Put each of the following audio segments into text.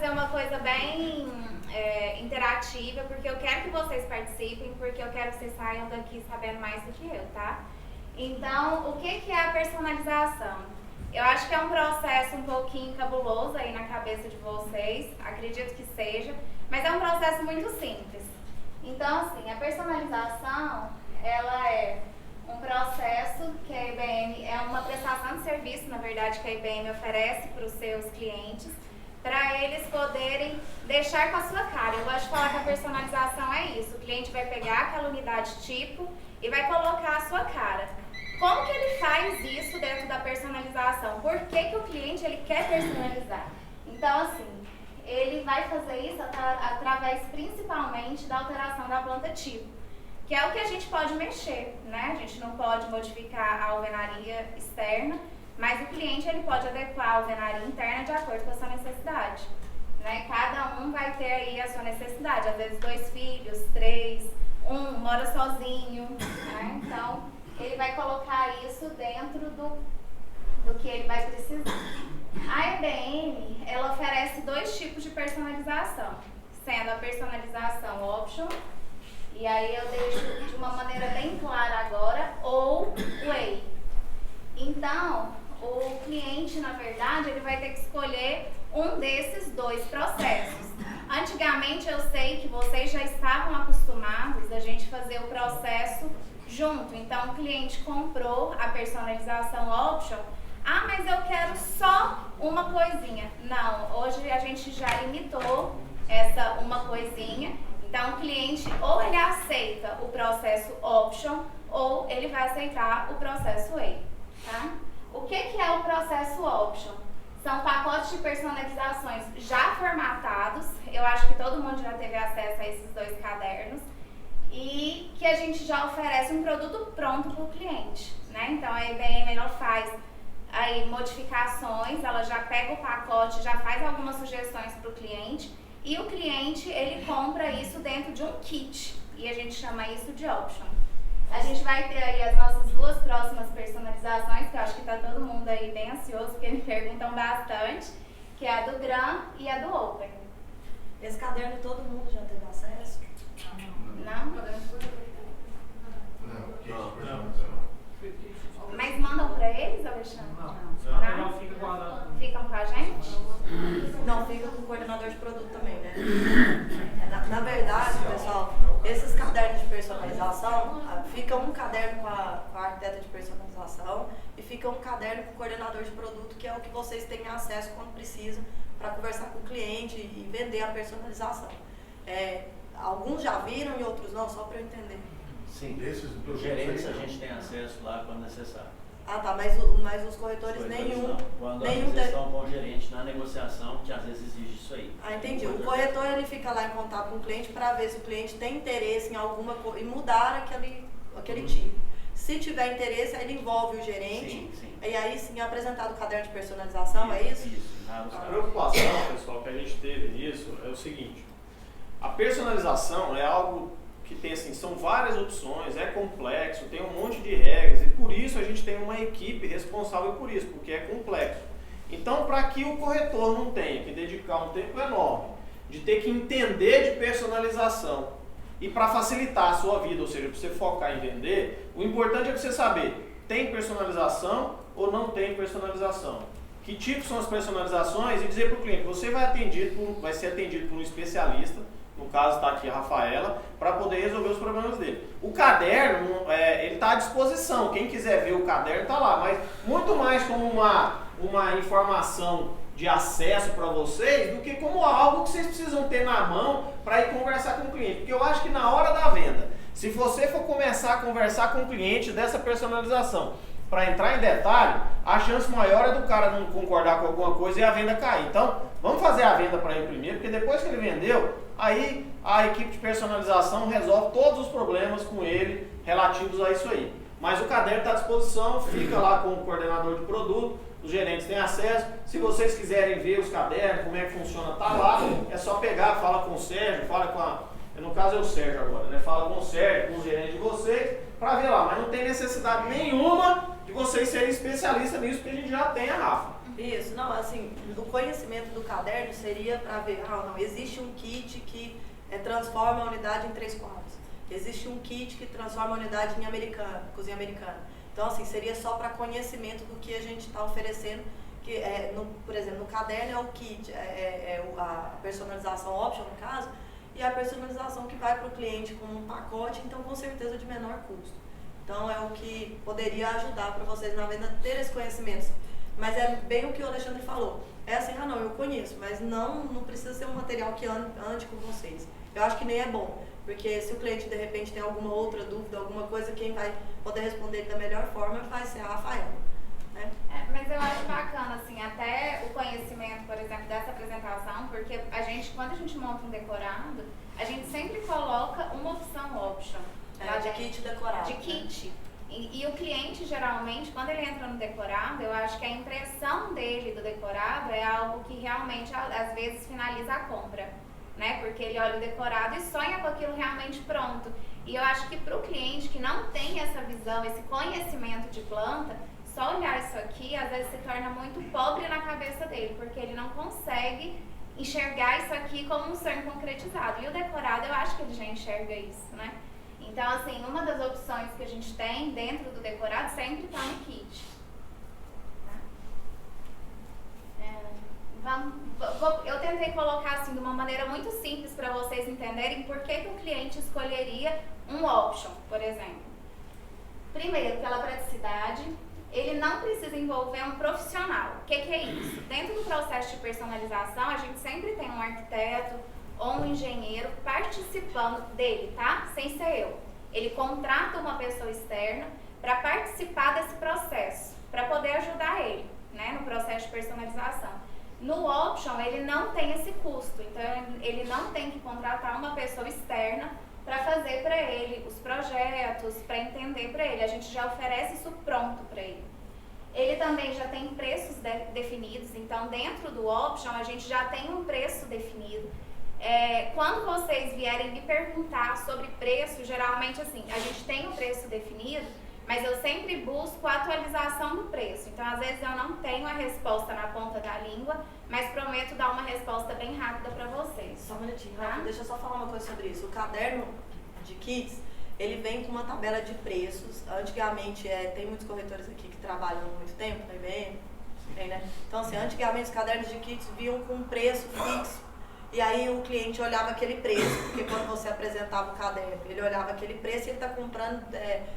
fazer uma coisa bem interativa, porque eu quero que vocês participem, porque eu quero que vocês saiam daqui sabendo mais do que eu, tá? Então, o que é a personalização? Eu acho que é um processo um pouquinho cabuloso aí na cabeça de vocês, acredito que seja, mas é um processo muito simples. Então, assim, a personalização, ela é um processo que a IBM, é uma prestação de serviço, na verdade, que a IBM oferece para os seus clientes, para eles poderem deixar com a sua cara. Eu gosto de falar que a personalização é isso, o cliente vai pegar aquela unidade tipo e vai colocar a sua cara. Como que ele faz isso dentro da personalização? Por que o cliente ele quer personalizar? Então, assim, ele vai fazer isso através principalmente da alteração da planta tipo, que é o que a gente pode mexer, né? A gente não pode modificar a alvenaria externa, mas o cliente ele pode adequar a alvenaria interna de acordo com a sua necessidade, né? Cada um vai ter aí a sua necessidade, às vezes 2 filhos, 3, um mora sozinho, né? Então, ele vai colocar isso dentro do que ele vai precisar. A IBM, ela oferece 2 tipos de personalização, sendo a personalização option, e aí eu deixo de uma maneira bem clara agora, ou way. Então, o cliente, na verdade, ele vai ter que escolher um desses 2 processos. Antigamente, eu sei que vocês já estavam acostumados a gente fazer o processo junto. Então, o cliente comprou a personalização option. Ah, mas eu quero só uma coisinha. Não, hoje a gente já limitou essa uma coisinha. Então, o cliente ou ele aceita o processo option ou ele vai aceitar o processo way, tá? O que é o processo option? São pacotes de personalizações já formatados. Eu acho que todo mundo já teve acesso a esses 2 cadernos. E que a gente já oferece um produto pronto para o cliente, né? Então, a IBM ela faz aí modificações, ela já pega o pacote, já faz algumas sugestões para o cliente e o cliente, ele compra isso dentro de um kit e a gente chama isso de option. A gente vai ter aí as nossas 2 próximas personalizações, que eu acho que está todo mundo aí bem ansioso, porque me perguntam bastante, que é a do GRAM e a do Open. Esse caderno todo mundo já teve acesso? Não? Não. Mas mandam para eles, Alexandre? Não, fica guardado. Ficam com a gente? Não, fica com o coordenador de produto também, né? Na verdade, pessoal, esses cadernos de personalização, fica um caderno com a arquiteta de personalização e fica um caderno com o coordenador de produto, que é o que vocês têm acesso quando precisam para conversar com o cliente e vender a personalização. Alguns já viram e outros não, só para eu entender. Sim, os gerentes a gente tem acesso lá quando necessário. Ah, tá, mas os corretores nenhum. Não. Quando vocês estão com o gerente na negociação, que às vezes exige isso aí. Ah, entendi. O corretor ele fica lá em contato com o cliente para ver se o cliente tem interesse em alguma coisa e mudar aquele tipo. Se tiver interesse, aí ele envolve o gerente. Sim. E aí sim é apresentado o caderno de personalização, é isso? A preocupação, pessoal, que a gente teve nisso é o seguinte: a personalização é algo que tem assim, são várias opções, é complexo, tem um monte de regras e por isso a gente tem uma equipe responsável por isso, porque é complexo. Então, para que o corretor não tenha que dedicar um tempo enorme de ter que entender de personalização e para facilitar a sua vida, ou seja, para você focar em vender, o importante é você saber, tem personalização ou não tem personalização? Que tipos são as personalizações e dizer para o cliente, você vai ser atendido por um especialista, no caso está aqui a Rafaela, para poder resolver os problemas dele. O caderno, ele está à disposição, quem quiser ver o caderno está lá, mas muito mais como uma informação de acesso para vocês do que como algo que vocês precisam ter na mão para ir conversar com o cliente. Porque eu acho que na hora da venda, se você for começar a conversar com o cliente dessa personalização, para entrar em detalhe, a chance maior é do cara não concordar com alguma coisa e a venda cair. Então, vamos fazer a venda para ele primeiro, porque depois que ele vendeu, aí a equipe de personalização resolve todos os problemas com ele relativos a isso aí. Mas o caderno está à disposição, fica lá com o coordenador de produto, os gerentes têm acesso. Se vocês quiserem ver os cadernos, como é que funciona, tá lá. É só pegar, fala com o Sérgio, fala com a... No caso é o Sérgio agora, né? Fala com o Sérgio, com os gerentes de vocês, para ver lá. Mas não tem necessidade nenhuma de vocês serem especialistas nisso, porque a gente já tem a Rafa. Isso, não, assim, o conhecimento do caderno seria para ver, não, existe um kit que transforma a unidade em 3/4. Existe um kit que transforma a unidade em cozinha americana. Então, assim, seria só para conhecimento do que a gente está oferecendo, que por exemplo, no caderno é o kit, a personalização option, no caso, e a personalização que vai para o cliente como um pacote, então com certeza de menor custo. Então é o que poderia ajudar para vocês na venda ter esse conhecimento. Mas é bem o que o Alexandre falou. É assim, não, eu conheço, mas não precisa ser um material que ande com vocês. Eu acho que nem é bom, porque se o cliente de repente tem alguma outra dúvida, alguma coisa, quem vai poder responder da melhor forma vai ser a Rafaela. Né? Mas eu acho bacana, assim, até o conhecimento, por exemplo, dessa apresentação, porque quando a gente monta um decorado, a gente sempre coloca uma opção option. De kit decorado. De kit. E o cliente, geralmente, quando ele entra no decorado, eu acho que a impressão dele do decorado é algo que realmente, às vezes, finaliza a compra, né? Porque ele olha o decorado e sonha com aquilo realmente pronto. E eu acho que para o cliente que não tem essa visão, esse conhecimento de planta, só olhar isso aqui, às vezes, se torna muito pobre na cabeça dele, porque ele não consegue enxergar isso aqui como um sonho concretizado. E o decorado, eu acho que ele já enxerga isso, né? Então, assim, uma das opções que a gente tem dentro do decorado sempre está no kit. Tá? Eu tentei colocar assim de uma maneira muito simples para vocês entenderem por que o cliente escolheria um option, por exemplo. Primeiro, pela praticidade, ele não precisa envolver um profissional. O que é isso? Dentro do processo de personalização, a gente sempre tem um arquiteto ou um engenheiro participando dele, tá? Sem ser eu. Ele contrata uma pessoa externa para participar desse processo, para poder ajudar ele, né, no processo de personalização. No option, ele não tem esse custo, então ele não tem que contratar uma pessoa externa para fazer para ele os projetos, para entender para ele. A gente já oferece isso pronto para ele. Ele também já tem preços definidos, então dentro do option a gente já tem um preço definido. Quando vocês vierem me perguntar sobre preço, geralmente assim, a gente tem um preço definido, mas eu sempre busco a atualização do preço. Então, às vezes eu não tenho a resposta na ponta da língua, mas prometo dar uma resposta bem rápida para vocês. Só um minutinho, tá? Deixa eu só falar uma coisa sobre isso. O caderno de kits, ele vem com uma tabela de preços. Antigamente, tem muitos corretores aqui que trabalham há muito tempo, na IBM, né? Então, assim, antigamente os cadernos de kits vinham com um preço fixo. E aí o cliente olhava aquele preço, porque quando você apresentava o caderno, ele olhava aquele preço e ele está comprando,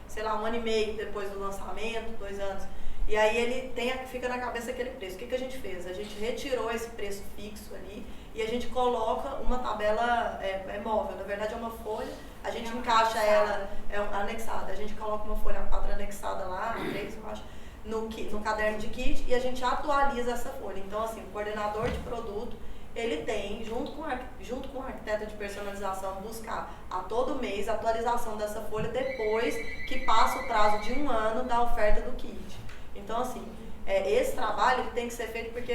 sei lá, 1 ano e meio depois do lançamento, 2 anos. E aí ele fica na cabeça aquele preço. O que a gente fez? A gente retirou esse preço fixo ali e a gente coloca uma tabela móvel. Na verdade é uma folha, a gente encaixa ela, anexada. A gente coloca uma folha 4 anexada lá, 3 eu acho, no caderno de kit e a gente atualiza essa folha. Então assim, o coordenador de produto, ele tem, junto com o arquiteto de personalização, buscar a todo mês a atualização dessa folha depois que passa o prazo de 1 ano da oferta do kit. Então, assim, esse trabalho ele tem que ser feito porque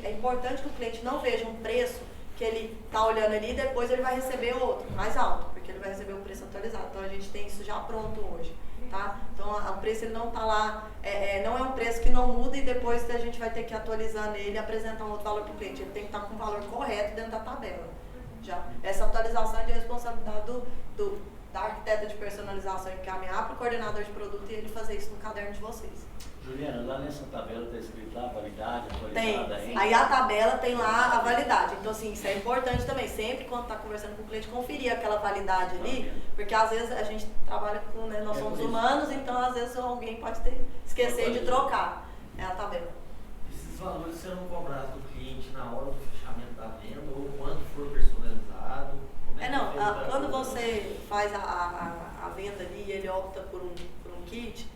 é importante que o cliente não veja um preço que ele está olhando ali e depois ele vai receber outro, mais alto, porque ele vai receber um preço atualizado. Então, a gente tem isso já pronto hoje. Tá? Então o preço ele não está lá, não é um preço que não muda e depois a gente vai ter que atualizar nele e apresentar um outro valor para o cliente. Ele tem que estar com o valor correto dentro da tabela. Já. Essa atualização é de responsabilidade da arquiteta de personalização encaminhar para o coordenador de produto e ele fazer isso no caderno de vocês. Juliana, lá nessa tabela está escrito lá a validade, atualizada. Tem. Aí a tabela tem lá a validade. Então, assim, isso é importante também. Sempre quando está conversando com o cliente, conferir aquela validade ali. Porque às vezes a gente trabalha com, né, nós somos humanos, então às vezes alguém pode esquecer de trocar a tabela. Esses valores serão cobrados do cliente na hora do fechamento da venda ou quando for personalizado? Quando você faz a venda ali e ele opta por um kit,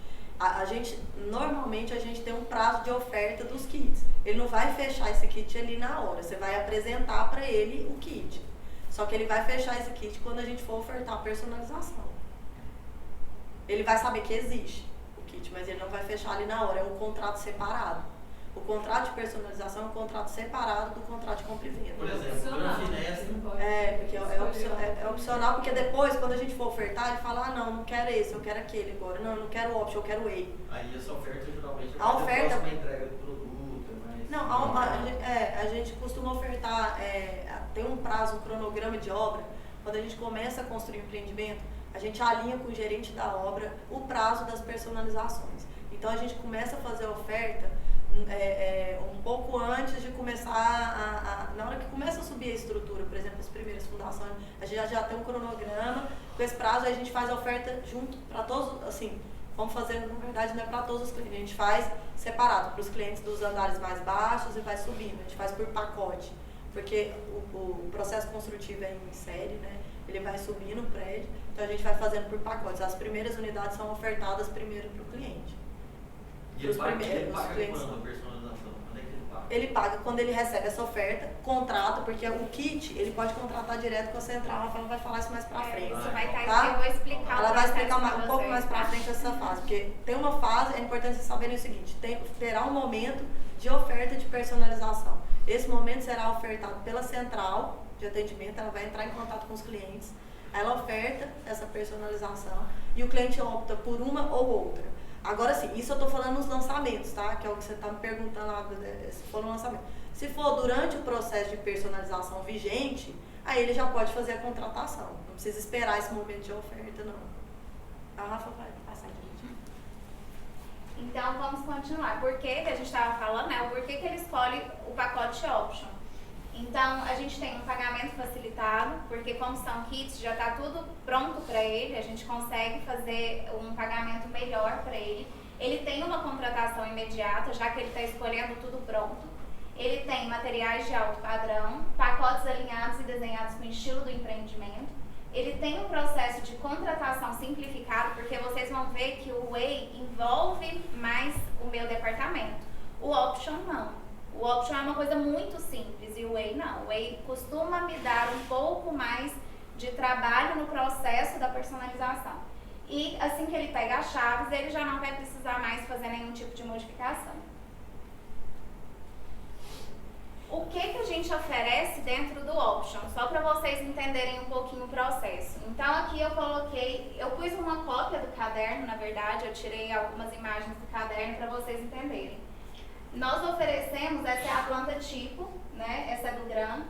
normalmente a gente tem um prazo de oferta dos kits. Ele não vai fechar esse kit ali na hora, você vai apresentar para ele o kit. Só que ele vai fechar esse kit quando a gente for ofertar a personalização. Ele vai saber que existe o kit, mas ele não vai fechar ali na hora, é um contrato separado. O contrato de personalização é um contrato separado do contrato de compra e venda. Por exemplo, porque é opcional, porque depois, quando a gente for ofertar, ele fala, não quero esse, eu quero aquele agora. Não quero o option, eu quero o EI. Aí essa oferta geralmente a oferta, próxima entrega do produto, mas... Não, a gente costuma ofertar, tem um prazo, um cronograma de obra. Quando a gente começa a construir um empreendimento, a gente alinha com o gerente da obra o prazo das personalizações. Então a gente começa a fazer a oferta um pouco antes de começar na hora que começa a subir a estrutura, por exemplo, as primeiras fundações, a gente já tem um cronograma, com esse prazo a gente faz a oferta junto para todos, assim, vamos fazer, na verdade não é para todos os clientes, a gente faz separado para os clientes dos andares mais baixos e vai subindo, a gente faz por pacote, porque o processo construtivo é em série, né? Ele vai subindo o prédio, então a gente vai fazendo por pacotes, as primeiras unidades são ofertadas primeiro para o cliente. E ele paga quando a personalização? Quando é que ele paga? Ele paga quando ele recebe essa oferta, contrata, porque o kit ele pode contratar direto com a central, ela vai falar isso mais pra frente. Isso vai estar tá? aqui, eu vou explicar. Ela vai explicar um vocês, pouco mais pra frente essa fase, porque tem uma fase, é importante vocês saberem o seguinte, terá um momento de oferta de personalização. Esse momento será ofertado pela central de atendimento, ela vai entrar em contato com os clientes, ela oferta essa personalização e o cliente opta por uma ou outra. Agora sim, isso eu estou falando nos lançamentos, tá? Que é o que você está me perguntando lá, se for no lançamento. Se for durante o processo de personalização vigente, aí ele já pode fazer a contratação. Não precisa esperar esse momento de oferta, não. A Rafa vai passar direitinho. Então vamos continuar. Por que a gente estava falando, né? O porquê que ele escolhe o pacote option. Então, a gente tem um pagamento facilitado, porque como são kits, já está tudo pronto para ele, a gente consegue fazer um pagamento melhor para ele. Ele tem uma contratação imediata, já que ele está escolhendo tudo pronto. Ele tem materiais de alto padrão, pacotes alinhados e desenhados com o estilo do empreendimento. Ele tem um processo de contratação simplificado, porque vocês vão ver que o Way envolve mais o meu departamento. O Option não. O Option é uma coisa muito simples e o Way não. O Way costuma me dar um pouco mais de trabalho no processo da personalização. E assim que ele pega as chaves, ele já não vai precisar mais fazer nenhum tipo de modificação. O que a gente oferece dentro do Option? Só para vocês entenderem um pouquinho o processo. Então aqui eu pus uma cópia do caderno, na verdade, eu tirei algumas imagens do caderno para vocês entenderem. Nós oferecemos, essa é a planta tipo, né? Essa é do grão.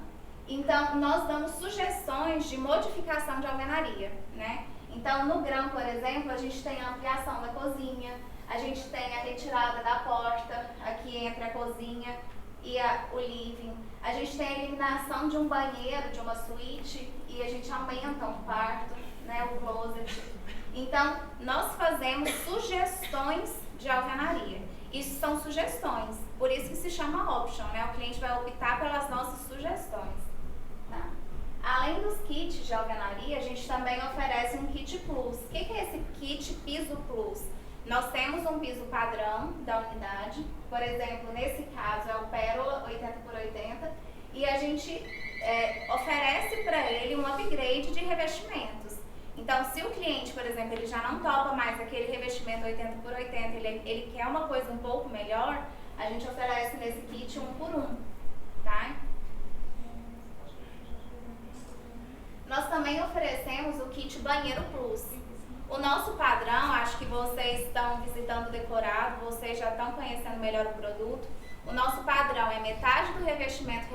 Então, nós damos sugestões de modificação de alvenaria, né? Então, no grão, por exemplo, a gente tem a ampliação da cozinha, a gente tem a retirada da porta, aqui entre a cozinha e o living. A gente tem a eliminação de um banheiro, de uma suíte, e a gente aumenta um quarto, né? O closet. Então, nós fazemos sugestões de alvenaria. Isso são sugestões, por isso que se chama option, né? O cliente vai optar pelas nossas sugestões. Tá? Além dos kits de alvenaria, a gente também oferece um kit plus. O que é esse kit piso plus? Nós temos um piso padrão da unidade, por exemplo, nesse caso é o Pérola 80x80, e a gente oferece para ele um upgrade de revestimentos. Então, se o cliente, por exemplo, ele já não topa mais aquele revestimento 80x80, ele quer uma coisa um pouco melhor, a gente oferece nesse kit 1x1, tá? Nós também oferecemos o kit Banheiro Plus. O nosso padrão, acho que vocês estão visitando o decorado, vocês já estão conhecendo melhor o produto. O nosso padrão é metade do revestimento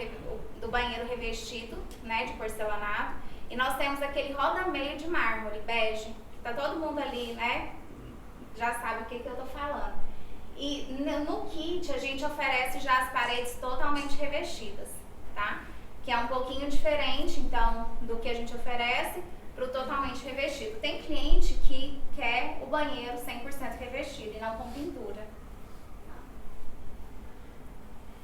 do banheiro revestido, né, de porcelanato. E nós temos aquele roda-meio de mármore, bege. Tá todo mundo ali, né? Já sabe o que eu tô falando. E no kit a gente oferece já as paredes totalmente revestidas, tá? Que é um pouquinho diferente, então, do que a gente oferece pro totalmente revestido. Tem cliente que quer o banheiro 100% revestido e não com pintura.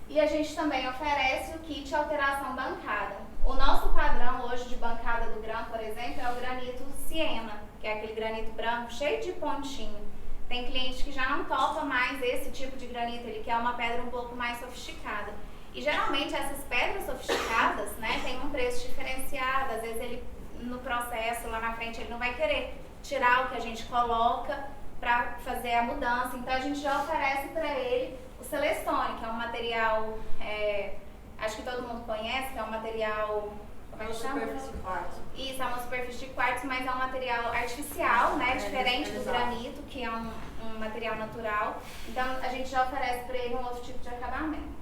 E a gente também oferece o kit alteração bancada. O nosso padrão hoje de bancada do grão, por exemplo, é o granito Siena, que é aquele granito branco cheio de pontinho. Tem cliente que já não topa mais esse tipo de granito, ele quer uma pedra um pouco mais sofisticada. E geralmente essas pedras sofisticadas, né, tem um preço diferenciado, às vezes ele no processo lá na frente ele não vai querer tirar o que a gente coloca para fazer a mudança. Então a gente já oferece para ele o Celestone, que é um material, acho que todo mundo conhece, que é um material, como é que chama? Superfície de quartzo. Isso, é uma superfície de quartzo, mas é um material artificial, né? Diferente do granito, que é um material natural. Então a gente já oferece para ele um outro tipo de acabamento.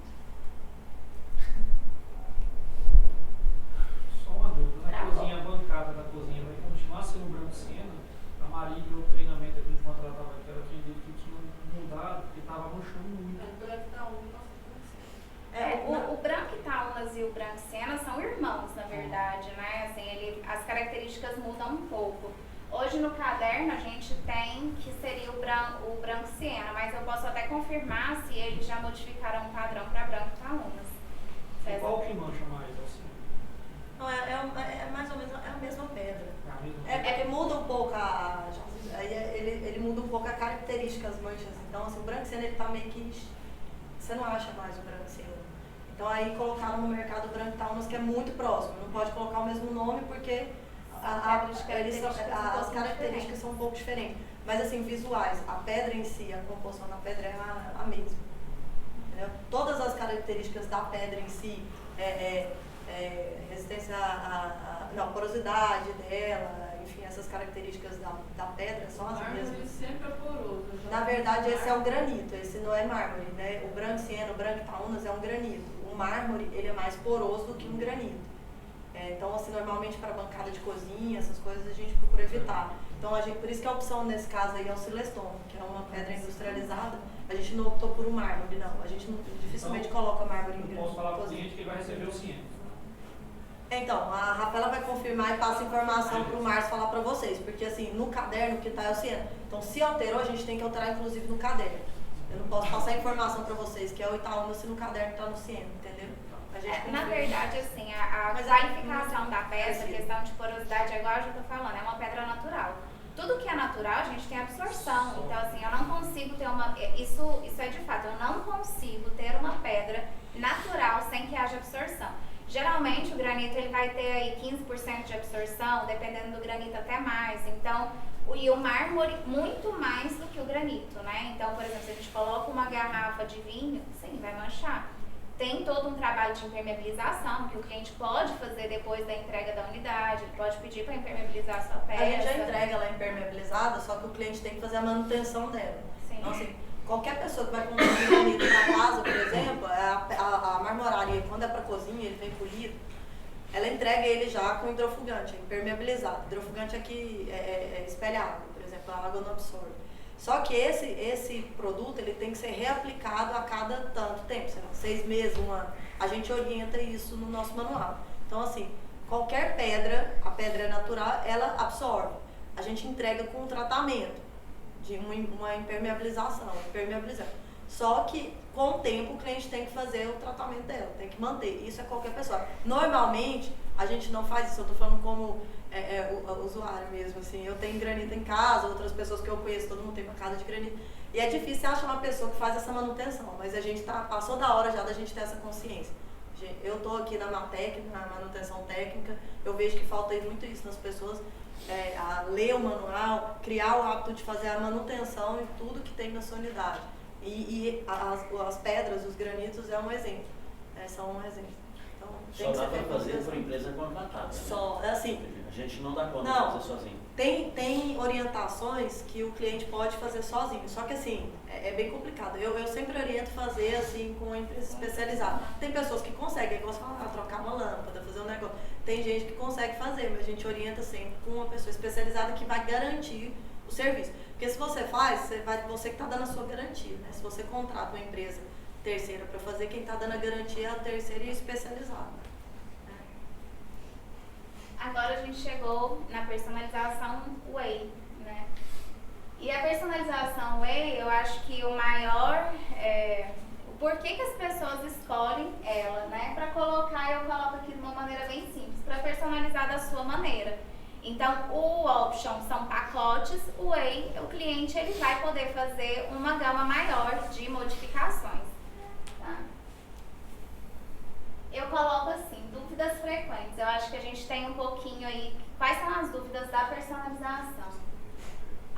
tá cozinha, a bom. bancada da cozinha vai continuar sendo branco Siena, a Marília, o treinamento que a gente contratava, que era quem dele que tinha mudado, porque estava manchando muito. O branco Itaúnas e o branco Siena são irmãos, na verdade, né? Assim, as características mudam um pouco. Hoje no caderno a gente tem que seria o branco Siena, mas eu posso até confirmar se eles já modificaram o padrão para branco Itaúnas. E qual que mancha mais, assim? Não, é mais ou menos a mesma pedra. É a mesma É porque muda um pouco ele muda um pouco a característica, as manchas. Então, assim, o branco Siena, ele tá meio que... Você não acha mais o branco Siena. Então, aí colocaram no mercado o branco Itaúnas, que é muito próximo. Não pode colocar o mesmo nome, porque as características são um pouco diferentes. Mas, assim, visuais, a pedra em si, a composição da pedra é a mesma. Entendeu? Todas as características da pedra em si, resistência não, porosidade dela, enfim, essas características da pedra são as mesmas. Sempre é poroso. Na verdade, esse é um granito, esse não é mármore, né? O branco Siena, o branco Itaúnas é um granito. O mármore, ele é mais poroso do que um granito. Então, assim, normalmente para bancada de cozinha, essas coisas a gente procura evitar. Então, por isso que a opção nesse caso aí é o Silestone, que é uma pedra industrializada. A gente não optou por um mármore, não. A gente dificilmente coloca mármore em Eu posso falar para o cozinha. cliente que ele vai receber o Siena. Então, a Rafaela vai confirmar e passa informação para o Márcio falar para vocês, porque assim, no caderno que está é o Siena. Então, se alterou, a gente tem que alterar inclusive no caderno. Eu não posso passar informação para vocês que é o Itaúna se no caderno está no Siena, entendeu? A gente Na confirma. verdade, assim, a Mas qualificação da pedra, a questão de porosidade, é igual eu já estou falando, é uma pedra natural. Tudo que é natural, a gente tem absorção. Então, assim, eu não consigo ter uma... Isso é de fato, eu não consigo ter uma pedra natural sem que haja absorção. Geralmente, o granito ele vai ter aí 15% de absorção, dependendo do granito até mais. Então, e o mármore muito mais do que o granito, né? Então, por exemplo, se a gente coloca uma garrafa de vinho, sim, vai manchar. Tem todo um trabalho de impermeabilização que o cliente pode fazer depois da entrega da unidade, ele pode pedir para impermeabilizar a sua peça. A gente já entrega ela impermeabilizada, só que o cliente tem que fazer a manutenção dela. Sim. Então, assim, qualquer pessoa que vai comprar um granito para casa, por exemplo, a marmoraria, quando é para cozinha, ele vem polido, ela entrega ele já com hidrofugante, é impermeabilizado. Hidrofugante aqui espelha água, por exemplo, a água não absorve. Só que esse produto ele tem que ser reaplicado a cada tanto tempo, sei lá, 6 meses, 1 ano. A gente orienta isso no nosso manual. Então, assim, qualquer pedra, a pedra natural, ela absorve. A gente entrega com um tratamento de uma impermeabilização, Só que, com o tempo, o cliente tem que fazer o tratamento dela, tem que manter. Isso é qualquer pessoa. Normalmente, a gente não faz isso, eu tô falando como o usuário mesmo, assim. Eu tenho granito em casa, outras pessoas que eu conheço, todo mundo tem uma casa de granito. E é difícil achar uma pessoa que faz essa manutenção, mas a gente passou da hora já da gente ter essa consciência. Eu tô aqui na MATEC, na manutenção técnica, eu vejo que falta aí muito isso nas pessoas. A ler o manual, criar o hábito de fazer a manutenção em tudo que tem na sua unidade. E as pedras, os granitos é um exemplo. São um exemplo. Então, Só dá para fazer por empresa contratada. Né? Só, assim. A gente não dá conta Não. de fazer sozinho. Tem orientações que o cliente pode fazer sozinho, só que assim, é bem complicado. Eu sempre oriento fazer assim com uma empresa especializada. Tem pessoas que conseguem, igual você fala, trocar uma lâmpada, fazer um negócio. Tem gente que consegue fazer, mas a gente orienta sempre com uma pessoa especializada que vai garantir o serviço. Porque se você faz, você que está dando a sua garantia, né? Se você contrata uma empresa terceira para fazer, quem está dando a garantia é a terceira e especializada. Agora a gente chegou na personalização Whey, né? E a personalização Whey, eu acho que o maior, o porquê que as pessoas escolhem ela, né? Para colocar, eu coloco aqui de uma maneira bem simples, para personalizar da sua maneira. Então, o option são pacotes, o Whey, o cliente ele vai poder fazer uma gama maior de modificações. Tá? Eu coloco assim, dúvidas frequentes. Eu acho que a gente tem um pouquinho aí. Quais são as dúvidas da personalização?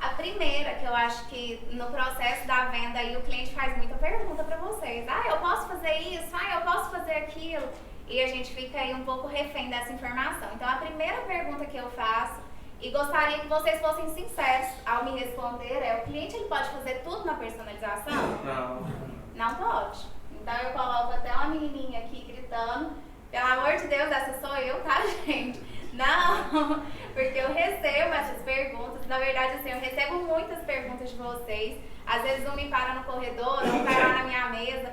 A primeira, que eu acho que no processo da venda aí o cliente faz muita pergunta para vocês. Eu posso fazer isso? Eu posso fazer aquilo? E a gente fica aí um pouco refém dessa informação. Então, a primeira pergunta que eu faço, e gostaria que vocês fossem sinceros ao me responder, o cliente ele pode fazer tudo na personalização? Não. Não pode. Então eu coloco até uma menininha aqui gritando, pelo amor de Deus, essa sou eu, tá, gente? Não, porque eu recebo essas perguntas. Na verdade, assim, eu recebo muitas perguntas de vocês. Às vezes um me para no corredor, ou para lá na minha mesa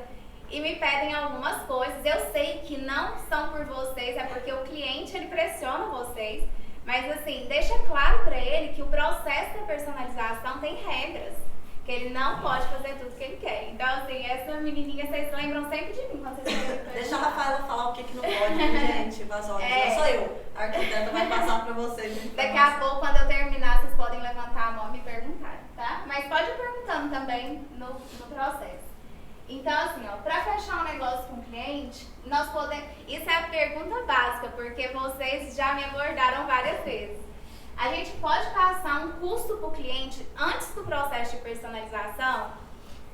e me pedem algumas coisas. Eu sei que não são por vocês, é porque o cliente ele pressiona vocês. Mas assim, deixa claro para ele que o processo da personalização tem regras. Que ele não pode fazer tudo que ele quer. Então, assim, essa menininha, vocês lembram sempre de mim quando vocês perguntam. Deixa a Rafaela falar o que não pode, gente. Vasória, não sou eu. A arquiteta vai passar para vocês. Daqui a pouco, quando eu terminar, vocês podem levantar a mão e me perguntar, tá? Mas pode ir perguntando também no processo. Então, assim, ó, para fechar um negócio com o cliente, nós podemos... Isso é a pergunta básica, porque vocês já me abordaram várias vezes. A gente pode passar um custo para o cliente antes do processo de personalização?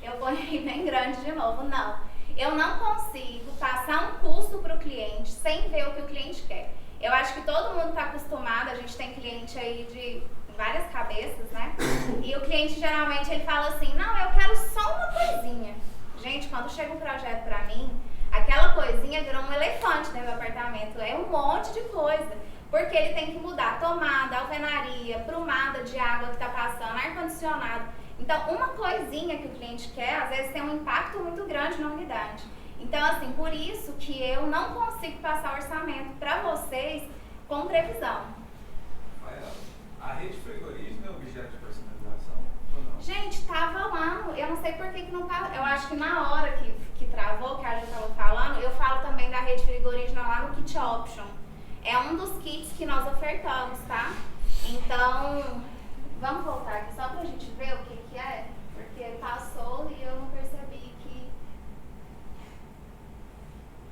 Eu ponho aí bem grande de novo, não. Eu não consigo passar um custo para o cliente sem ver o que o cliente quer. Eu acho que todo mundo está acostumado, a gente tem cliente aí de várias cabeças, né? E o cliente geralmente ele fala assim, não, eu quero só uma coisinha. Gente, quando chega um projeto para mim, aquela coisinha virou um elefante dentro do apartamento, é um monte de coisa. Porque ele tem que mudar tomada, alvenaria, prumada de água que está passando, ar-condicionado. Então, uma coisinha que o cliente quer, às vezes tem um impacto muito grande na unidade. Então, assim, por isso que eu não consigo passar orçamento para vocês com previsão. A rede frigorífica é objeto de personalização ou não? Gente, tava lá, eu não sei por que não tá. Eu acho que na hora que travou, que a gente estava falando, eu falo também da rede frigorífica lá no Kit Option. É um dos kits que nós ofertamos, tá? Então, vamos voltar aqui só pra gente ver o que é, porque passou e eu não percebi que...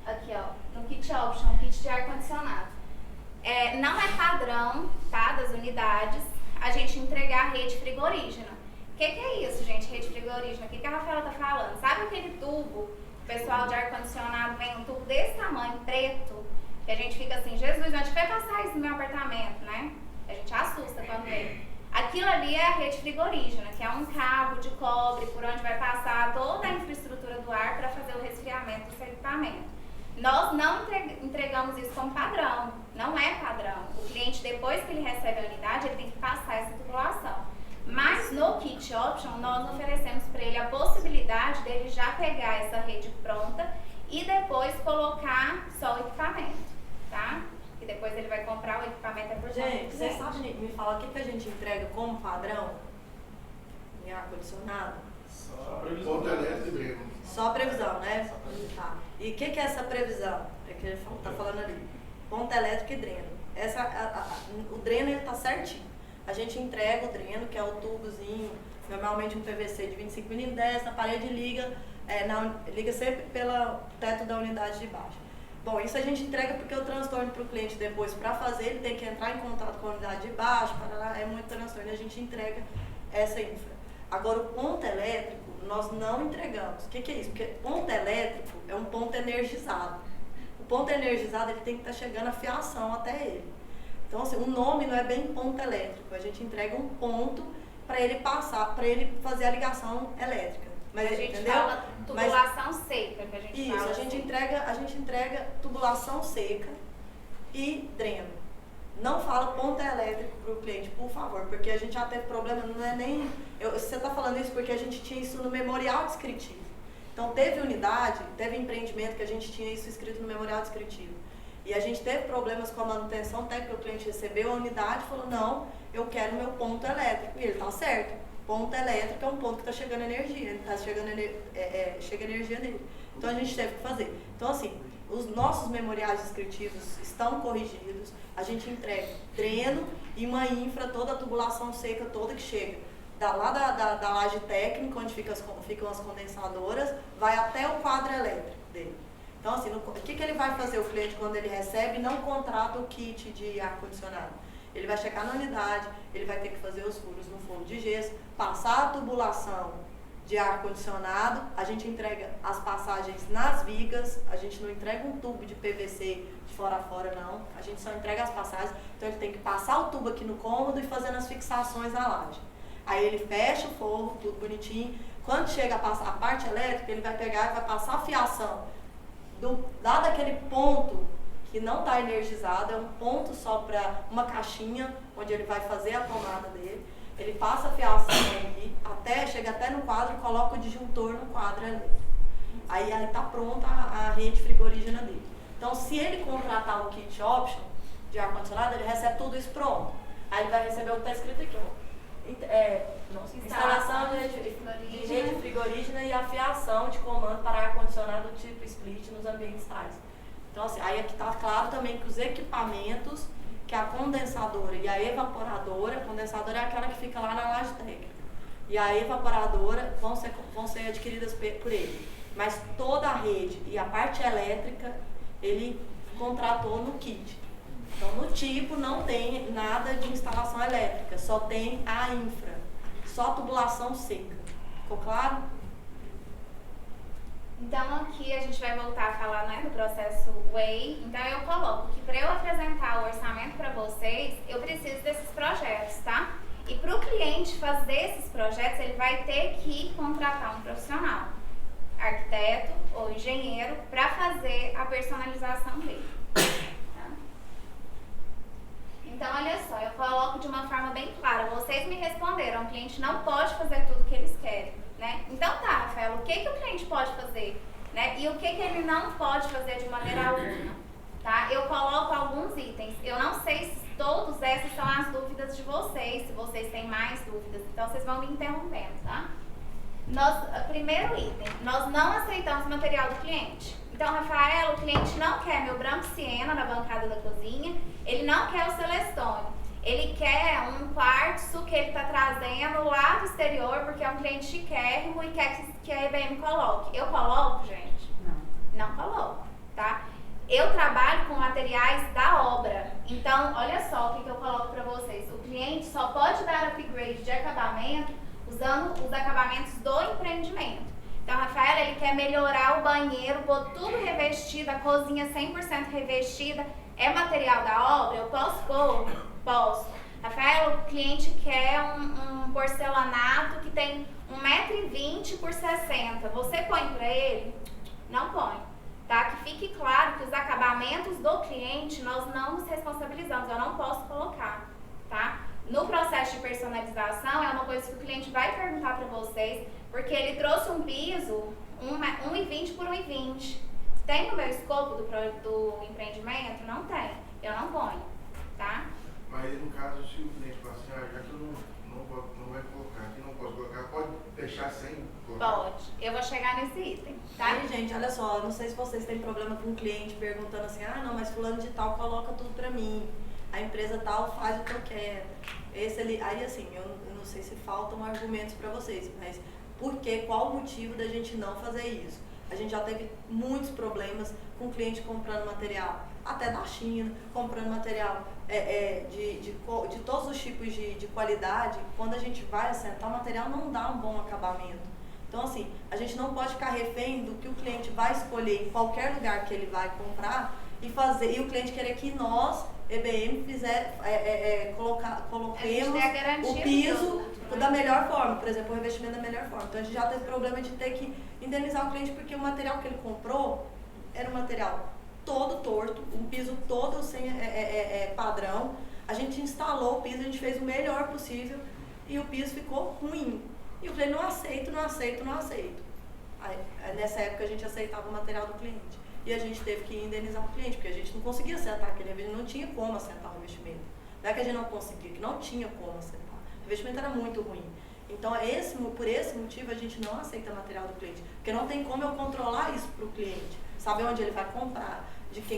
Aqui, ó, no Kit Option, kit de ar-condicionado. Não é padrão, tá, das unidades, a gente entregar a rede frigorígena. O que é isso, gente, rede frigorígena? O que a Rafaela tá falando? Sabe aquele tubo, o pessoal de ar-condicionado vem um tubo desse tamanho, preto, que a gente fica assim, Jesus, onde vai passar isso no meu apartamento, né? A gente assusta quando vê. Aquilo ali é a rede frigorígena, que é um cabo de cobre por onde vai passar toda a infraestrutura do ar para fazer o resfriamento do seu equipamento. Nós não entregamos isso como padrão, não é padrão. O cliente, depois que ele recebe a unidade, ele tem que passar essa tubulação. Mas no Kit Option, nós oferecemos para ele a possibilidade dele já pegar essa rede pronta e depois colocar só o equipamento. Tá? E depois ele vai comprar o equipamento por Gente, vocês sabem me falar o que a gente entrega como padrão em ar-condicionado? Só previsão. Ponto elétrico e dreno. Só previsão, né? Tá. E o que é essa previsão? É que ele tá falando ali. Ponta elétrica e dreno. O dreno ele tá certinho. A gente entrega o dreno, que é o tubozinho, normalmente um PVC de 25 mm, desce na parede e liga sempre pelo teto da unidade de baixo. Bom, isso a gente entrega porque o transtorno para o cliente depois, para fazer, ele tem que entrar em contato com a unidade de baixo, é muito transtorno, a gente entrega essa infra. Agora, o ponto elétrico, nós não entregamos. O que é isso? Porque ponto elétrico é um ponto energizado. O ponto energizado, ele tem que estar chegando a fiação até ele. Então, assim, o nome não é bem ponto elétrico, a gente entrega um ponto para ele passar, para ele fazer a ligação elétrica. Mas a gente entendeu? fala tubulação seca, que a gente isso, fala. a gente entrega tubulação seca e dreno. Não fala ponta elétrica para o cliente, por favor, porque a gente já teve problema, não é nem... você está falando isso porque a gente tinha isso no memorial descritivo. Então, teve unidade, teve empreendimento que a gente tinha isso escrito no memorial descritivo. E a gente teve problemas com a manutenção técnica, o cliente recebeu a unidade e falou, não, eu quero meu ponto elétrico. E ele está certo. Ponto elétrico é um ponto que está chegando energia, chega energia nele. Então a gente teve que fazer. Então assim, os nossos memoriais descritivos estão corrigidos, a gente entrega dreno e uma infra, toda a tubulação seca toda que chega. Lá da laje técnica, onde ficam as condensadoras, vai até o quadro elétrico dele. Então assim, o que ele vai fazer o cliente quando ele recebe e não contrata o kit de ar-condicionado? Ele vai checar na unidade, ele vai ter que fazer os furos no forno de gesso, passar a tubulação de ar-condicionado, a gente entrega as passagens nas vigas, a gente não entrega um tubo de PVC de fora a fora, não, a gente só entrega as passagens, então ele tem que passar o tubo aqui no cômodo e fazendo as fixações na laje. Aí ele fecha o forro, tudo bonitinho, quando chega a parte elétrica, ele vai pegar e vai passar a fiação lá daquele ponto que não está energizado, é um ponto só para uma caixinha onde ele vai fazer a tomada dele. Ele passa a fiação aí, chega até no quadro e coloca o disjuntor no quadro elétrico. Aí está pronta a rede frigorígena dele. Então, se ele contratar um kit option de ar-condicionado, ele recebe tudo isso pronto. Aí ele vai receber o que está escrito aqui, ó. Instalação de rede frigorígena e afiação de comando para ar-condicionado tipo split nos ambientes tais. Então, assim, aí aqui está claro também que os equipamentos, que a condensadora e a evaporadora é aquela que fica lá na laje técnica, e a evaporadora vão ser adquiridas por ele. Mas toda a rede e a parte elétrica, ele contratou no kit. Então, no tipo, não tem nada de instalação elétrica, só tem a infra, só tubulação seca. Ficou claro? Então, aqui a gente vai voltar a falar, né, do processo WAY. Então, eu coloco que para eu apresentar o orçamento para vocês, eu preciso desses projetos, tá? E para o cliente fazer esses projetos, ele vai ter que contratar um profissional, arquiteto ou engenheiro, para fazer a personalização dele. Tá? Então, olha só, eu coloco de uma forma bem clara. Vocês me responderam, o cliente não pode fazer tudo o que eles querem. Né? Então tá, Rafael, o que o cliente pode fazer? Né? E o que ele não pode fazer de maneira alguma? Tá? Eu coloco alguns itens. Eu não sei se todas essas são as dúvidas de vocês, se vocês têm mais dúvidas. Então vocês vão me interrompendo, tá? Primeiro item, nós não aceitamos material do cliente. Então, Rafael, o cliente não quer meu branco siena na bancada da cozinha, ele não quer o Celestone. Ele quer um quartzo que ele está trazendo lá do exterior, porque é um cliente chiquérrimo e quer que a IBM coloque. Eu coloco, gente? Não coloco, tá? Eu trabalho com materiais da obra. Então, olha só o que eu coloco para vocês. O cliente só pode dar upgrade de acabamento usando os acabamentos do empreendimento. Então, Rafael, ele quer melhorar o banheiro, pôr tudo revestido, a cozinha 100% revestida. É material da obra? Eu posso pôr? Posso. Rafael, o cliente quer um porcelanato que tem 1,20 m por 60. Você põe para ele? Não põe. Tá? Que fique claro que os acabamentos do cliente nós não nos responsabilizamos. Eu não posso colocar. Tá? No processo de personalização é uma coisa que o cliente vai perguntar para vocês, porque ele trouxe um piso 1,20 por 1,20. Tem no meu escopo do empreendimento? Não tem. Eu não ponho. Tá? Mas no caso, se o cliente fala assim, já que eu não vai colocar aqui, não posso colocar, pode deixar sem colocar? Pode. Eu vou chegar nesse item, tá? Aí, gente, olha só, não sei se vocês têm problema com o cliente perguntando assim, não, mas fulano de tal coloca tudo pra mim, a empresa tal faz o que eu quero. Aí assim, eu não sei se faltam argumentos pra vocês, mas qual o motivo da gente não fazer isso? A gente já teve muitos problemas com o cliente comprando material, até da China, comprando material de todos os tipos de qualidade. Quando a gente vai assentar, o material não dá um bom acabamento. Então, assim, a gente não pode ficar refém do que o cliente vai escolher em qualquer lugar que ele vai comprar e o cliente querer que nós, EBM, coloquemos o piso da melhor forma, por exemplo, o revestimento da melhor forma. Então, a gente já teve problema de ter que indenizar o cliente porque o material que ele comprou era um material todo torto, um piso todo sem padrão. A gente instalou o piso, a gente fez o melhor possível e o piso ficou ruim. E eu falei, não aceito. Aí, nessa época a gente aceitava o material do cliente. E a gente teve que indenizar o cliente, porque a gente não conseguia acertar aquele revestimento, não tinha como acertar o revestimento. Não é que a gente não conseguia, que não tinha como acertar. O revestimento era muito ruim. Então, por esse motivo, a gente não aceita material do cliente. Porque não tem como eu controlar isso para o cliente. Saber onde ele vai comprar,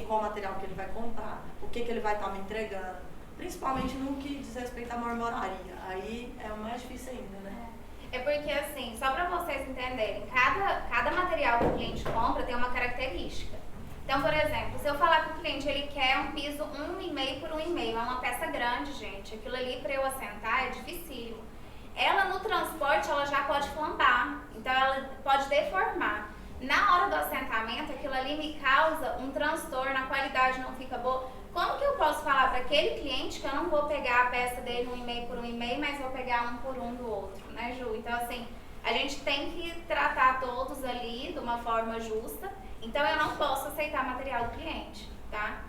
qual material que ele vai comprar, o que ele vai estar me entregando. Principalmente no que diz respeito à marmoraria. Aí é o mais difícil ainda, né? É porque, assim, só para vocês entenderem, cada material que o cliente compra tem uma característica. Então, por exemplo, se eu falar que o cliente ele quer um piso 1,5 por 1,5, é uma peça grande, gente. Aquilo ali para eu assentar é dificílimo. Ela no transporte, ela já pode flambar, então ela pode deformar. Na hora do assentamento, aquilo ali me causa um transtorno, a qualidade não fica boa. Como que eu posso falar para aquele cliente que eu não vou pegar a peça dele 1,5 por 1,5, mas vou pegar 1 por 1 do outro, né, Ju? Então, assim, a gente tem que tratar todos ali de uma forma justa. Então, eu não posso aceitar material do cliente, tá?